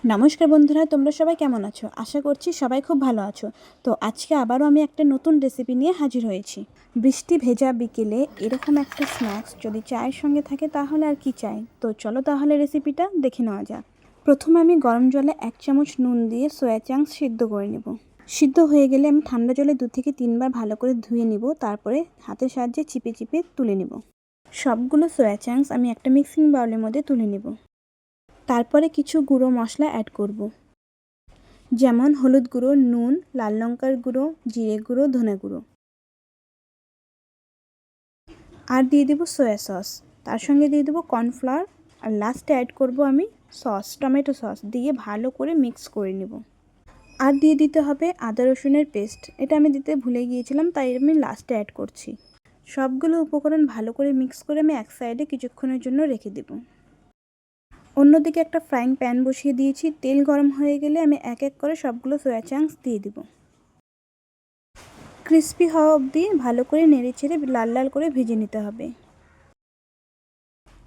নমস্কার বন্ধুরা, তোমরা সবাই কেমন আছো? আশা করছি সবাই খুব ভালো আছো। তো আজকে আবারও আমি একটা নতুন রেসিপি নিয়ে হাজির হয়েছি। বৃষ্টি ভেজা বিকেলে এরকম একটা স্ন্যাক্স যদি চায়ের সঙ্গে থাকে তাহলে আর কি চাই। তো চলো তাহলে রেসিপিটা দেখে নেওয়া যাক। প্রথমে আমি গরম জলে 1 চামচ নুন দিয়ে সয়া চাংস সিদ্ধ করে নেব। সিদ্ধ হয়ে গেলে আমি ঠান্ডা জলে 2 থেকে 3 বার ভালো করে ধুয়ে নিব, তারপরে হাতের সাহায্যে চিপে চিপে তুলে নেব। সবগুলো সয়া চাংস আমি একটা মিক্সিং বাউলের মধ্যে তুলে নেব। তারপরে কিছু গুঁড়ো মশলা অ্যাড করব, যেমন হলুদ গুঁড়ো, নুন, লাল লঙ্কার গুঁড়ো, জিরে গুঁড়ো, ধনে গুঁড়ো। আর দিয়ে দেবো সয়া সস, তার সঙ্গে দিয়ে দেবো কর্নফ্লাওয়ার, আর লাস্টে অ্যাড করব আমি সস, টমেটো সস দিয়ে ভালো করে মিক্স করে নেব। আর দিয়ে দিতে হবে আদা রসুনের পেস্ট, এটা আমি দিতে ভুলে গিয়েছিলাম তাই আমি লাস্টে অ্যাড করছি। সবগুলো উপকরণ ভালো করে মিক্স করে আমি এক সাইডে কিছুক্ষণের জন্য রেখে দেব। অন্যদিকে একটা ফ্রাইং প্যান বসিয়ে দিয়েছি। তেল গরম হয়ে গেলে আমি এক এক করে সবগুলো সয়া চাংস দিয়ে দেব। ক্রিস্পি হওয়া অবধি ভালো করে নেড়ে চেড়ে লাল লাল করে ভেজে নিতে হবে।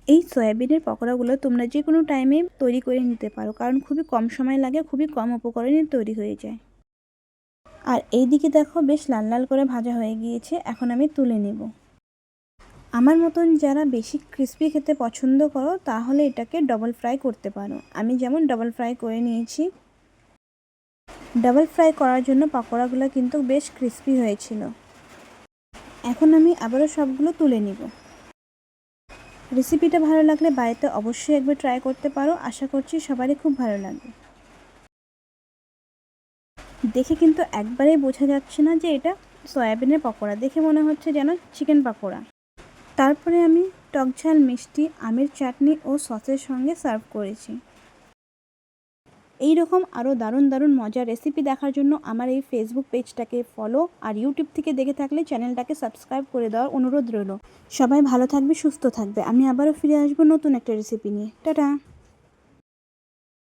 এই সয়াবিনের পকোড়াগুলো তোমরা যে কোনো টাইমে তৈরি করে নিতে পারো, কারণ খুবই কম সময় লাগে, খুবই কম উপকরণে তৈরি হয়ে যায়। আর এই দিকে দেখো বেশ লাল লাল করে ভাজা হয়ে গিয়েছে, এখন আমি তুলে নেব। আমার মতন যারা বেশি ক্রিস্পি খেতে পছন্দ করো তাহলে এটাকে ডবল ফ্রাই করতে পারো। আমি যেমন ডবল ফ্রাই করে নিয়েছি। ডাবল ফ্রাই করার জন্য পকোড়াগুলো কিন্তু বেশ ক্রিস্পি হয়েছিল। এখন আমি আবারও সবগুলো তুলে নিব। রেসিপিটা ভালো লাগলে বাড়িতে অবশ্যই একবার ট্রাই করতে পারো, আশা করছি সবারই খুব ভালো লাগবে। দেখে কিন্তু একবারেই বোঝা যাচ্ছে না যে এটা সয়াবিনের পকোড়া, দেখে মনে হচ্ছে যেন চিকেন পকোড়া। তারপরে আমি টকঝাল মিষ্টি আমের চাটনি ও সসের সঙ্গে সার্ভ করেছি। এই রকম আরও দারুণ দারুণ মজার রেসিপি দেখার জন্য আমার এই ফেসবুক পেজটাকে ফলো আর ইউটিউব থেকে দেখে থাকলে চ্যানেলটাকে সাবস্ক্রাইব করে দেওয়ার অনুরোধ রইল। সবাই ভালো থাকবে, সুস্থ থাকবে। আমি আবারও ফিরে আসবো নতুন একটা রেসিপি নিয়ে। টাটা।